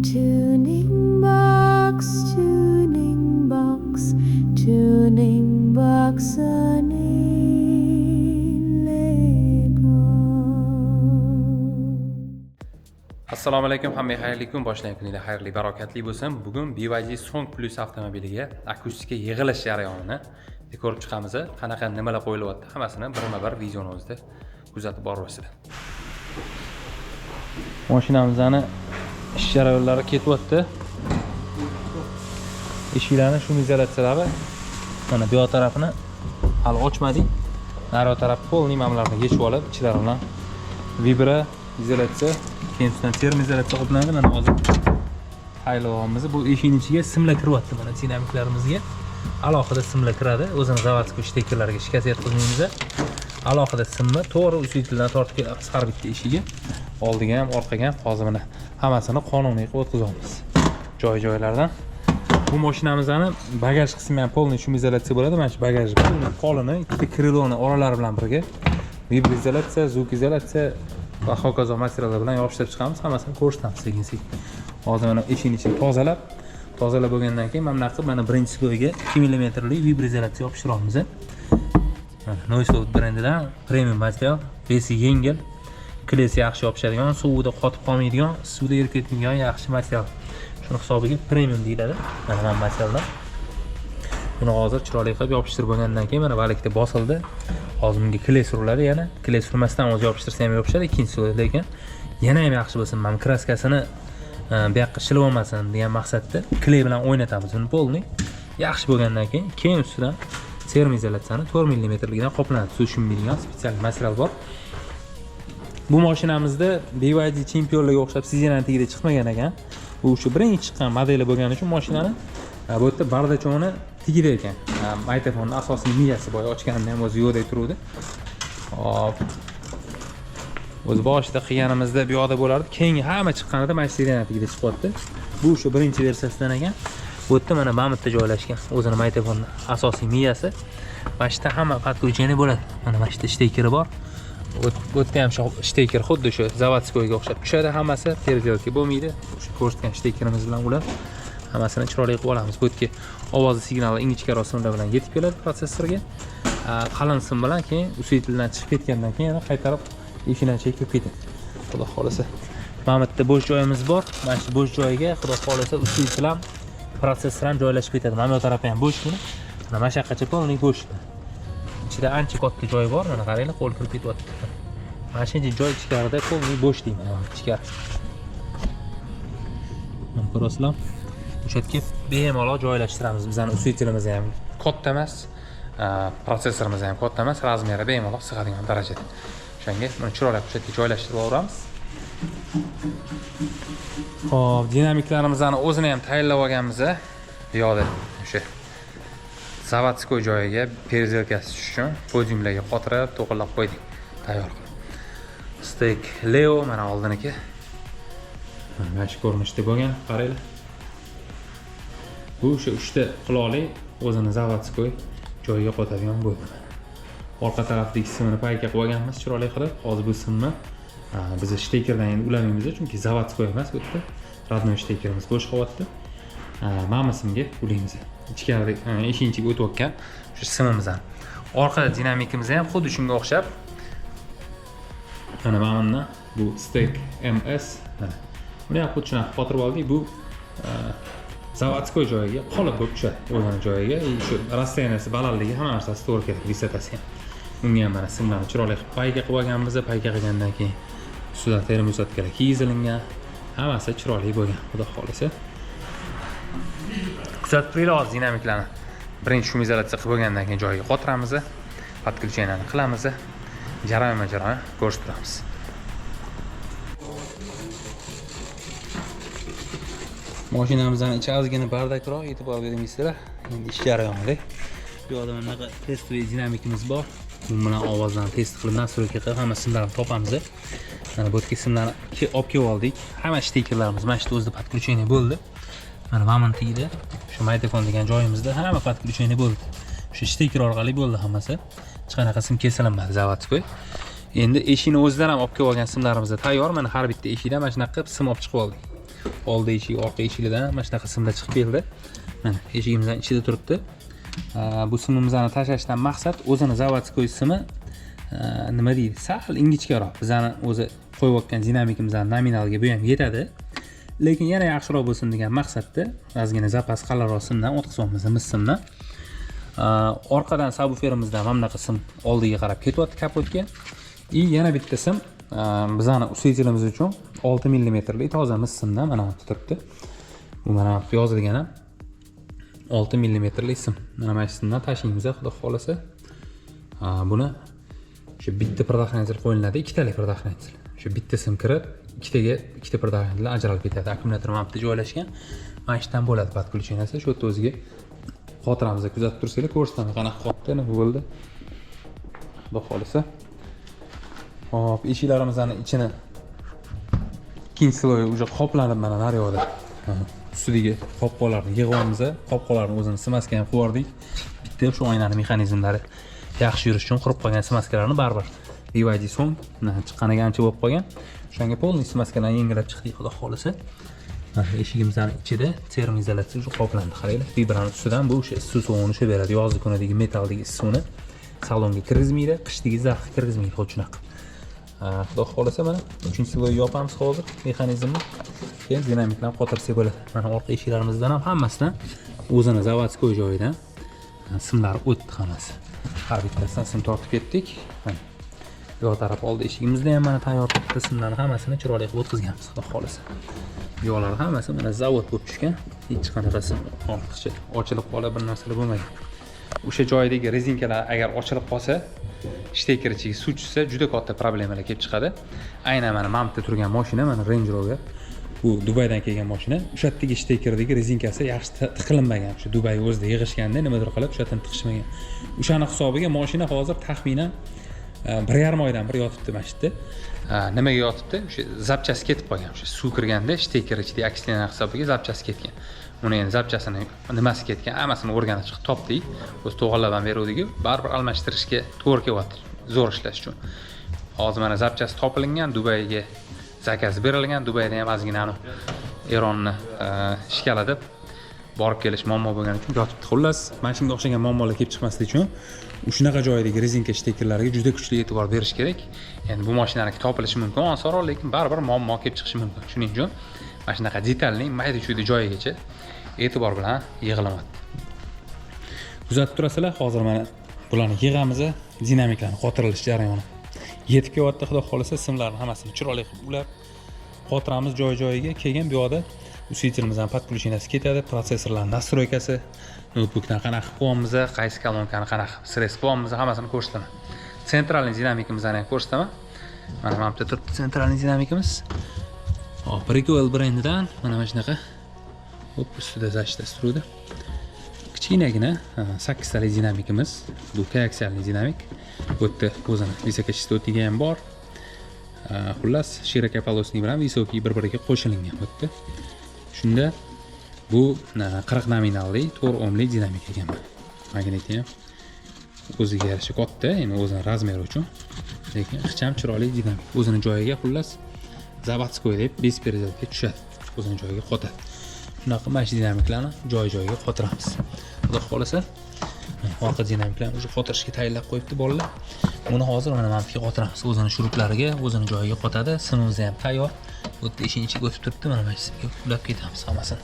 Tuning box, tuning box, tuning box Assalomu alaykum, hammaga xayrli kun, boshlangan kuninglar xayrli, barokatli bo'lsin. Bugun BYD Song Plus avtomobiliga akustika yig'ilish jarayonini ko'rib chiqamiz. Qanaqa nimalar qo'yilyapti, hammasini birma-bir videomizda kuzatib boraverasizlar. Mashinamizning ish jarayonlari ketyapti. Eshiklarni shum izolyatsiyalari mana bu tarafini hali ochmadik. Nari taraf polniy mamlarni yechib olib, ichlaridan vibra izolyatsiya, keyin termo izolyatsiya qoplanadi. Mana hozir haylovamiz bu eshikning ichiga simlar kiryapti. Mana dinamiklarimizga alohida simlar kiradi. O'zini zavodskiy shteklarga shikast yetkazmaymiz. Alohida simni to'g'ri usitildan tortib kelamiz har bitta eshigiga. Oldiga ham, orqaga ham hozir mana hammasini qonuniy qilib o'tkazamiz. Joy-joylardan. Bu mashinamizning bagaj qismi ham polniy shum izolyatsiya bo'ladi. Mana shu bagaj polini ikkita kriloni oralari bilan birga vibra izolyatsiya, zvuk izolyatsiya va hokazo materiallar bilan yopishtirib chiqamiz. Hammasini ko'rsatamiz sekin-sekin. Hozir mana eshikning ichini tozalab bo'lgandan keyin mana qilib mana birinchi sloyga 2 mm lik vibra izolyatsiya yopishtiramiz. Noisoft brendidan premium material, besi yengil, klesi yaxshi yopishadigan, suvda qotib qolmaydigan, suvda erib ketmaydigan yaxshi material. Shuni hisobiga premium deyiladi. Mana bu materialdan. Buni hozir chiroyli qilib yopishtirib bo'lgandan keyin mana valikda bosildi. Hozir bunga kles uriladi yana. Kles urmasdan o'zi yopishtirsa ham yopishadi, ikkinchisi lekin yana ham yaxshi bo'lsin. Mana kraskasini bu yoqqa shilib olmasin degan maqsadda kley bilan o'ynatamiz uni polniy. Yaxshi bo'lgandan keyin ustidan termo izolyatsiyani 4 mm ligidan qoplanadi. Tushunmaydigan spetsial material bor. Bu mashinamizda BYD chempionlarga o'xshab sizenaning tagida chiqmagan ekan. Bu shu birinchi chiqqan modeli bo'lgani uchun mashinani bu yerda bardachoni tagida ekan. Maytafonning asosiy miyasi boya ochganimda ham o'zi yo'qday turuvdi. Hop. O'z boshida qilganimizda bu yoqda bo'lardi. Keyingi hamma chiqqanida mana sizenaning tagida chiqyapti. Bu shu birinchi versiyasidan ekan. Bu yerda mana mamutda joylashgan. O'zining maytafonning asosiy miyasi. Mana shu yerda hamma podключение bo'ladi. Mana bu yerda shtekeri bor. Bu yerda ham shteker xuddi shu zavodskoyga o'xshab tushadi hammasi. Perdelka bo'lmaydi. O'sha ko'rsatgan shtekerimiz bilan ular hammasini chiroyli qilib olamiz. Bu yerga ovoz signali ingichka simlar bilan yetib keladi prosessorga. Qalin sim bilan keyin usitildan chiqib ketgandan keyin yana qaytarib eshikdan chekib ketadi. Xudo xolasa. Mana bu yerda bo'sh joyimiz bor. Mana shu bo'sh joyga xudo xolasa usitil ham prosessor ham joylashib ketadi. Mana bu tarafi ham bo'sh buni. Mana mashaqacha polniy bo'sh. Ichida ancha katta joy bor. Mana qaranglar, qo'l kirib ketyapti. Mana shuncha joy ichkarida polniy bo'sh deyman. Ichkari. Mana ko'rasizlar. O'sha yerga bemalol joylashtiramiz. Bizning usitilimiz ham katta emas, prosessorimiz ham katta emas, razmeri bemalol sig'adigan darajada. O'shanga buni chiroyli o'sha yerga joylashtirib olamiz. Xo'p, dinamiklarimizni o'zini ham tayyorlab olganmiz. Bu yoqda o'sha zavodskoy joyiga perzelkasi tushish uchun podiumlarga qotirib, to'g'irlab qo'ydik. Tayyor qilib. Stek Leo mana oldiniki. Mana shu ko'rinishda bo'lgan, qaranglar. Bu o'sha 3 ta quloqli o'zini zavodskoy joyiga qo'yadigan bo'ldi. Orqa tarafdagi simni payga qilib olganmiz chiroyli qilib. Hozir bu simni biz shtekerdan endi ulamaymiz chunki zavodskoy emas bu yerda. Radnoy shtekerimiz bo'sh qolyapti. Mana simga ulaymiz. Ichkarida eshikchiga o'tayotgan shu simimizdan. Orqada dinamikimiz ham xuddi shunga o'xshab. Mana bundan bu Stek MS. Buni ham xuddi shunaqa qotirib oldik. Bu zavodskoy joyiga qolib bo'lib tushadi. O'zini joyiga, shu rasstaniyasi, balandligi hamma narsasi to'g'ri keladi, visatasi ham. Unga ham mana simlarni chiroyli qilib payga qilib olganmiz. Payga qilgandan keyin ustida termoizolyatsiyalar kiyizilgan. Hammasi chiroyli bo'lgan, xudo xolasa. Kuzatib turinglar dinamiklarni. Birinchi shum izolyatsiya qilib bo'lgandan keyin joyiga qotiramiz, podключениeni qilamiz, jarayon ko'rsatamiz. Mashinamizning ichi ozgina bardakroq, e'tibor beringizlar. Endi ish jarayonida. Bu yerda mana testoviy dinamikimiz bor. Bu bilan ovozlarni test qilib, nastroyka qilib, hamma simlarni topamiz. Mana bu yerga simlarni olib kelib oldik. Hamma shteklarimiz mana shu o'zida podключение bo'ldi. Mana mamantida shu maytafon degan joyimizda hamma podключение bo'ldi. Shu shteklar orqali bo'ldi hammasi. Hech qanaqa sim kesilmadi zavodskoy. Endi eshikni o'zidan ham olib kelib olgan simlarimiz tayyor. Mana har bitta eshikdan mana shunaqa qilib sim olib chiqib oldik. oldi eshik, orqa eshigidan mana shunaqa simlar chiqib keldi. Mana eshigimizning ichida turibdi. Bu simimizni tashlashdan maqsad o'zini zavodskoy simi nima deydi? Sal ingichkaroq. Bizani o'zi qo'yayotgan dinamikimizning nominaliga bu ham yetadi. Lekin yana yaxshiroq bo'lsin degan maqsadda ozgina zapas qalinroq simdan o'tkazamiz, mis simdan. Orqadan subwooferimizdan mana bunaqa sim oldiga qarab ketyapti kapotga. Yana bitta sim bizani usvitelimiz uchun 6 mm lik toza mis simdan mana bu turibdi. Bu mana yozilgan ham 6 mm lik sim. Mana shu simdan tashlaymiz, xudo xolasa. Buni shu bitta предохранитель qo'yiladi, ikkitalik предохранитель. Shu bitta sim kirib, ikkita предохранитель ajralib ketadi. Akkumulyator mana bu joylashgan. Mana shundan bo'ladi podключенияsi. Shu yerda o'ziga xotiramizda kuzatib tursanglar, ko'rsataman qanaqa qopda, nima bo'ldi. Xudo xolasa. Hop, eshiklarimizning ichini ikkinchi sloyi уже qoplanib mana naryoqda. Ustiga qopqonlarni yig'amiz, qopqonlarni o'zini smaska ham qo'yardik. Bitta shu oynani mexanizmlari yaxshi yurish uchun qurib qolgan smaskalarni baribir BYD so'ng chiqqaniga ancha bo'lib qolgan. O'shanga polniy smaskadan yengilab chiqdik, xudo xolasa. Eshigimizning ichida termoizolyatsiya uchun qoplandi. Qaranglar, vibrani ustidan bu o'sha issiq suvni ushlab beradi. Yozgi kunidagi metaldagi issiqni salonga kirgizmaydi, qishdagi zax kirgizmaydi, xudo xudo xolasa mana 3-sloy yopamiz hozir mexanizmni. Keyin dinamikdan qotirsak bo'ladi. Mana orqa eshiklarimizdan ham hammasidan o'zini zavodskoy joyidan simlar o'tdi hammasi. Har bittasidan sim tortib ketdik. Mana bu taraf oldi eshigimizda ham mana tayyor bitta simlarni hammasini chiroyli qilib o'tkazganmiz, xudo xolasa. Yo'llar hammasi mana zavod bo'lib tushgan. Hech qanaqasi ortiqcha ochilib qolib bir narsalar bo'lmagan. O'sha joydagi rezinkalar agar ochilib qolsa, shtekер ichiga suv tushsa, juda katta problemalar kelib chiqadi. Aynan mana mamda turgan mashina, mana Range Rover. Bu Dubaydan kelgan mashina. O'sha yerdagi shtekerdagi rezinkasi yaxshi tiqilinmagan. O'sha Dubay o'zida yig'ishganda nimadir qilib o'sha yerdan tiqishmagan. O'shani hisobiga mashina hozir taxminan 1,5 oydan bir yotibdi mana shu yerda. Nimaga yotibdi? O'sha zapchasi ketib qolgan. O'sha suv kirganda shtekер ichidagi aksiyalar hisobiga zapchasi ketgan. Uni endi zapchasini nimasi ketgan, hammasini o'rganib chiqib topdik. O'z to'g'irlab ham beruvdik, baribir almashtirishga to'g'ri kelyapti. Zo'r ishlash uchun. Hozir mana zapchasi topilingan, Dubayga zakaz berilgan. Dubayda ham ozgina Eronni ishkaladib borib kelish muammo bo'lgani uchun yotibdi. Xullas, mana shunga o'xshagan muammolar kelib chiqmasligi uchun shunaqa joydagi rezinka shtekkerlariga juda kuchli e'tibor berish kerak. Endi bu mashinaniki topilishi mumkin, osonroq, lekin baribir muammo kelib chiqishi mumkin. Shuning uchun mana shunaqa detalning mayda-chuyda joyigacha e'tibor bilan yig'ilyapti. Kuzatib turasizlar, hozir mana bularni yig'amiz, dinamiklarni qotirilish jarayoni yetib kelyapti. Xudo xolasa simlarni hammasini chiroyli qilib ulab qotiramiz joy-joyiga. Keyin bu yoqda usvitelimizdan podключенияsi ketadi, protsessorlar настройкасы, notebookdan qanaqa qo'yamiz, qaysi kolonkani qanaqa stress qo'yamiz, hammasini ko'rsataman. Sentralniy dinamikimizni ham ko'rsataman. Mana bu yerda turibdi sentralniy dinamikimiz. Hop, Recoil brendidan mana shunaqa hop ustida zashtasi turadi. Kichkinagina 8 talik dinamikimiz. Bu koaksialniy dinamik. Bu yerda o'zini visokachastotniga ham bor. Xullas, shirokopolosniy bilan visokiy bir-biriga qo'shilgan bu yerda. Shunda bu 40 nominalli 4 ohmlik dinamik ekan. Magniti ham o'ziga yarasha katta, endi o'zining razmeri uchun. Lekin ixcham chiroyli dinamik. O'zining joyiga xullas zavodskoy deb besperezatga tushadi. O'zining joyiga qotadi. Shunaqa mana shu dinamiklarni joy-joyiga qotiramiz. Xudo xolasa, orqa dinamiklarni o'sha qotirishga tayyorlab qo'yibdi bolalar. Buni hozir mana manfiy qotiramiz. O'zining shuruplariga, o'zining joyiga qotadi. Simimiz ham tayyor. Bu yerda ishning ichiga o'tib turibdi. Mana shuga ulab ketamiz hammasini.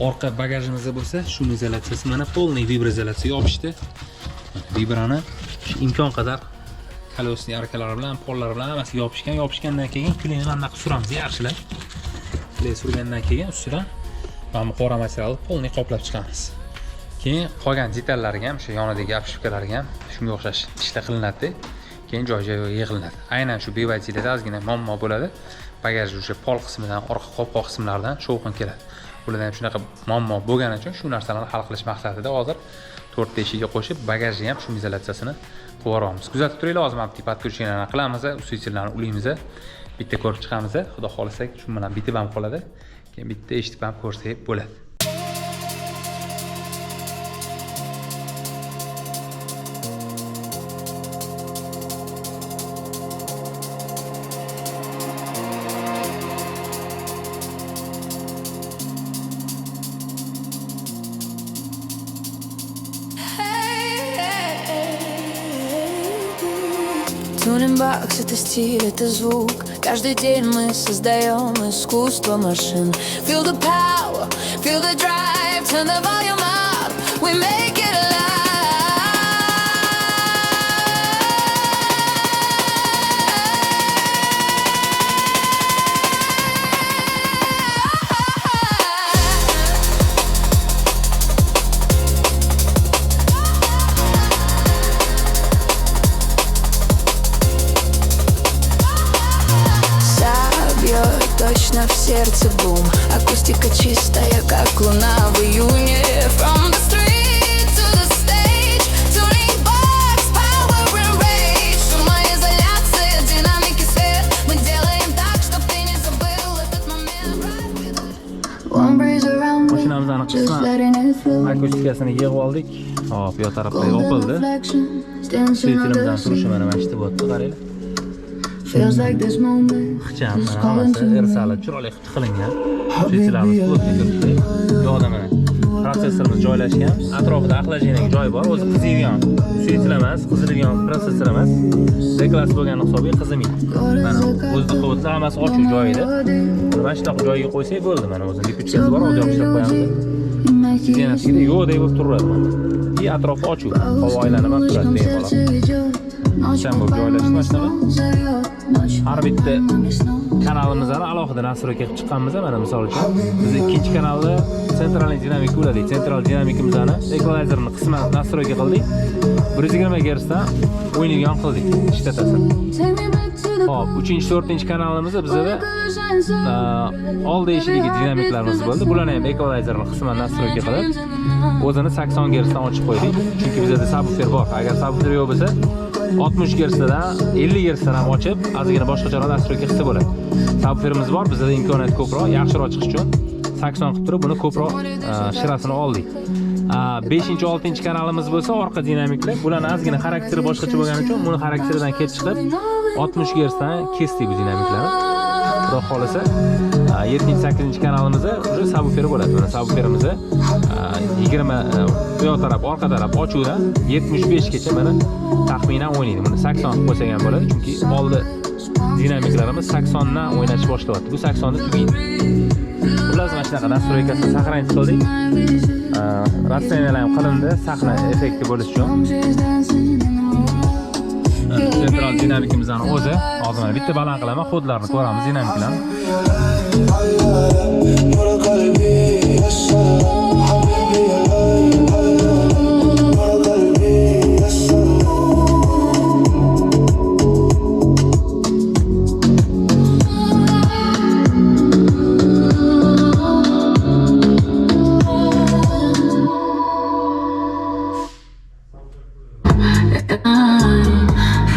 Orqa bagajimizda bo'lsa, shu izolyatsiyasi mana polniy vibroizolyatsiya yopishdi. Vibrani imkon qadar kolosniy arkalari bilan, pollari bilan hammasi yopishgan. Yopishgandan keyin klin anaqa suramiz, yaxshilab. Klin surgandan keyin ustidan mana qora materialni polniy qoplab chiqamiz. Keyin qolgan detallariga ham, o'sha yonidagi apshipkalariga ham shunga o'xshash ishlar qilinadi. Keyin joy-joyiga yig'ilinadi. Aynan shu BYD'da ozgina muammo bo'ladi. Bagaj o'sha pol qismidan, orqa qopqoq qismlaridan shovqin keladi. Bularda ham shunaqa muammo bo'lgani uchun shu narsalarni hal qilish maqsadida hozir 4 ta eshigiga qo'shib bagajni ham shu izolyatsiyasini qo'yamiz. Kuzatib turinglar, hozir mana bitta podключенияni qilamiz, usvitellarni ulaymiz, bitta ko'rib chiqamiz. Xudo xolasa, shu bilan bitib ham qoladi. Keyin bitta eshitib ham ko'rsak bo'ladi. Tuning box — это стиль, это звук. Каждый день мы создаем искусство машин. Feel the power, feel the drive. Turn the volume up, we make it alive. Точно в сердце бум. Акустика чистая, как луна в июне. From the street to the stage. Tuning box, power and rage. Шумоизоляция, динамики, свет. Мы делаем так, чтоб ты не забыл этот момент. One breeze around me, Mashinamizni just qisman letting it flow. akustikasini yig'ib oldik. Hop, bu tarafga yopildi. Suyutimizdan turishi mana shu yerda bo'ldi, qaranglar. Feels like this moment Ixcham, is mana calling hammasi to me. irsali chiroyli qilib qilingan. Suyuchlarimiz to'liq turibdi. Bu yoqda mana protsessorimiz joylashgan. Atrofida aqlajining joyi bor. O'zi qiziydigan suyuchlar emas, qiziladigan protsessor emas. Z-klass bo'lgan hisobiga qizimaydi. Mana o'zida quvvatlar hammasi ochiq joyida. Mana shunaqa joyiga qo'ysak bo'ldi. Mana o'zi lipichkasi bor, olib yopishtirib qo'yamiz. Demakida yo'qdek bo'lib turadi mana. И atrofi ochiq, havo aylanib ham turadi bemalol. Sen bu joylashni mana shunaqa. Har bitta kanalimizdan alohida nastroyka qilib chiqqanmiz mana misol uchun. Biz ikkinchi kanalda sentralniy dinamik uladik. Sentral dinamikimizni equalizerni qisman nastroyka qildik. 120 Hz dan o'ynaydigan qildik shtatasini. Hop, 3-4 kanalimizda bizda oldi eshidagi dinamiklarimiz bo'ldi. Bularni ham equalizerni qisman nastroyka qilib, o'zini 80 Hz dan ochib qo'ydik. Chunki bizda subwoofer bor. Agar subwoofer yo'q bo'lsa 60 Hz dan 50 Hz dan ham ochib, ozgina boshqacharoq nastroyka qilsa bo'ladi. Subwooferimiz bor, bizda imkoniyat ko'proq, yaxshiroq chiqish uchun 80 qilib turib, buni ko'proq shirasini oldik. 5-6 kanalimiz bo'lsa, orqa dinamiklar, bularning ozgina xarakteri boshqacha bo'lgani uchun, buni xarakteridan kelib chiqib 60 Hz dan kesdik bu dinamiklarni. Xudo xolasa 7-8 kanalimizda o'sha subwoofer bo'ladi. Mana subwooferimizda 20 bu yoq taraf, orqa taraf ochuvdan 75 gacha mana taxminan o'ynaydi. Buni 80 qilib qo'ysak ham bo'ladi, chunki oldi dinamiklarimiz 80 dan o'ynashni boshlayapti. Bu 80 da tugaydi. Xullas mana shunaqa nastroykasini saqlanib qildik. Rassemlar ham qilindi, sahna effekti bo'lish uchun. Sentral dinamikimizning o'zi, hozir mana bitta baland qilaman, kodlarni ko'ramiz dinamiklarni.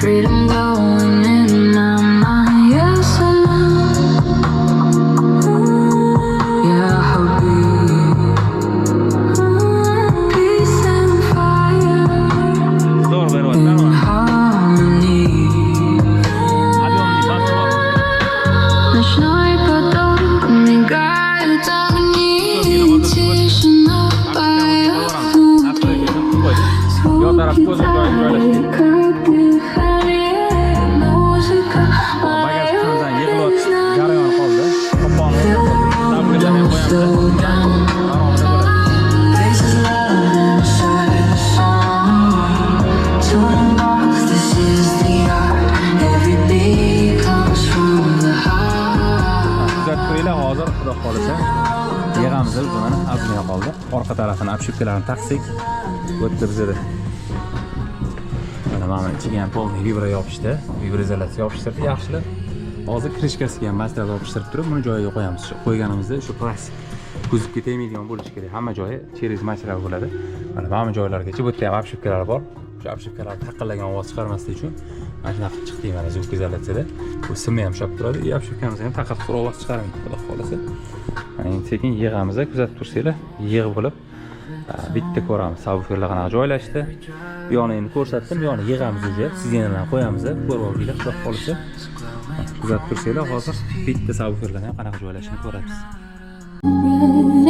Freedom going in my mind, yes I know. Yeah, I'll be peace and fire in harmony. Ночной поток мигает огни, тишина поет. Как дыхание, музыка Places loud inside the song. Tuning box, this is the art. Every beat comes from the heart. Kuzatib qo'yinglar, hozir xudo xolasa yig'amiz mana ozgina qoldi. Orqa tarafini obshipkalarni taqsak, o'tdi bizda. Mana ichiga ham polniy vibra yopishdi, vibraizolyatsiya yopishtirdi, yaxshilab. Hozir krishkasiga ham material yopishtirib turib, buni joyiga qo'yamiz. Qo'yganimizda shu plastik ko'zga tegmaydigan bo'lishi kerak. Hamma joyi cheris material bo'ladi. Mana hamma joylargacha bu yerda ham obshipkalar bor. O'sha obshipkalar taqillagan ovoz chiqarmaslik uchun mana shunaqa chiqdi mana zvuk izolyatsiyada. Bu simni ham ushlab turadi. Obshipkamiz ham taqat qurib ovoz chiqarmaydi, xudo xolasa. Mana endi sekin yig'amiz, kuzatib tursanglar, yig'ib bo'lib bitta ko'ramiz. Subwooferlar qanaqa joylashdi. Bu yoqni endi ko'rsatdim, bu yoqni yig'amiz uje, sizenalarni qo'yamiz, ko'rib olinglar, xudo xolasa. Kuzatib tursanglar, hozir bitta subwooferlarni ham qanaqa joylashini ko'ramiz.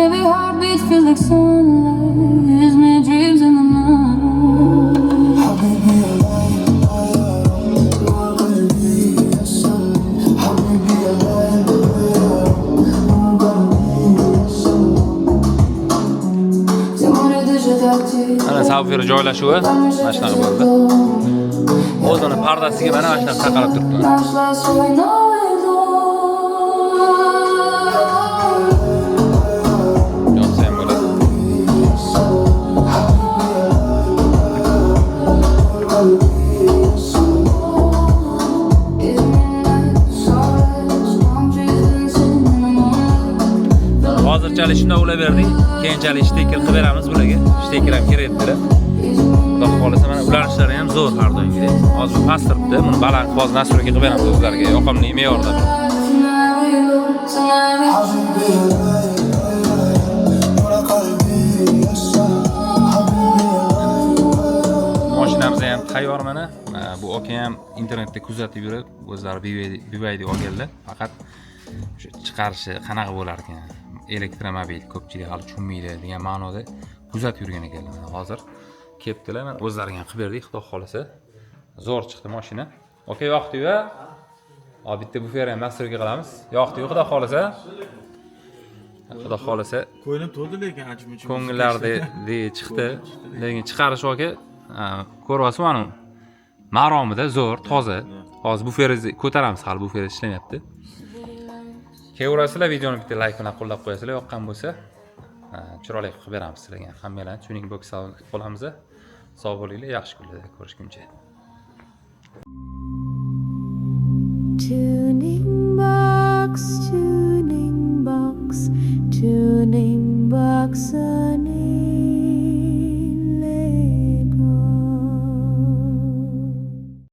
Every heartbeat feels like sunlight. Gives me dreams in the night. sabvuffer joylashuvi mana shunaqa bo'ldi. O'zini pardasiga mana shunaqa taqalib turibdi. Yonsa ham bo'ladi. Hozirchalik shunday o'ylaverdik. Keyinchalik shtekер qilib beramiz bularga. Shtekер ham kerak dedilar. Xudo xolasa mana ulanishlari ham zo'r har doimgidek. Hozir past turibdi. Buni baland hozir nastroyga qilib beramiz o'zlariga. Yoqimli me'yorda. Mashinamiz ham tayyor mana. Bu aka ham internetda kuzatib yurib, o'zlari BYD olganlar. Faqat shu chiqarishi qanaqa bo'lar ekan? Elektromobil ko'pchilik hali tushunmaydi degan ma'noda kuzatib yurgan ekanlar. Hozir kelibdilar, men o'zlariga ham qilib berdik, xudo xolasa. Zo'r chiqdi mashina. Aka yoqdi-yu. Hop bitta bufer ham nastroyga qilamiz. Yoqdi-yu, xudo xolasa. Xudo xolasa. Ko'ylab to'ldi lekin ajmi-jum. Ko'ngillarda chiqdi. Lekin chiqarish aka ko'ryapsiz mana. Maromida zo'r, toza. Hozir buferingizni ko'taramiz, hali buferingiz ishlamayapti. Kevrasizlar, videoni bitta like bilan qo'llab qo'yasizlar, yoqqan bo'lsa, chiroyli qilib beramiz sizlarga. Hammalarni tuning box qolamiz. Sog' bo'linglar, yaxshi kunlarda ko'rishguncha. Tuning box, tuning box, tuning box.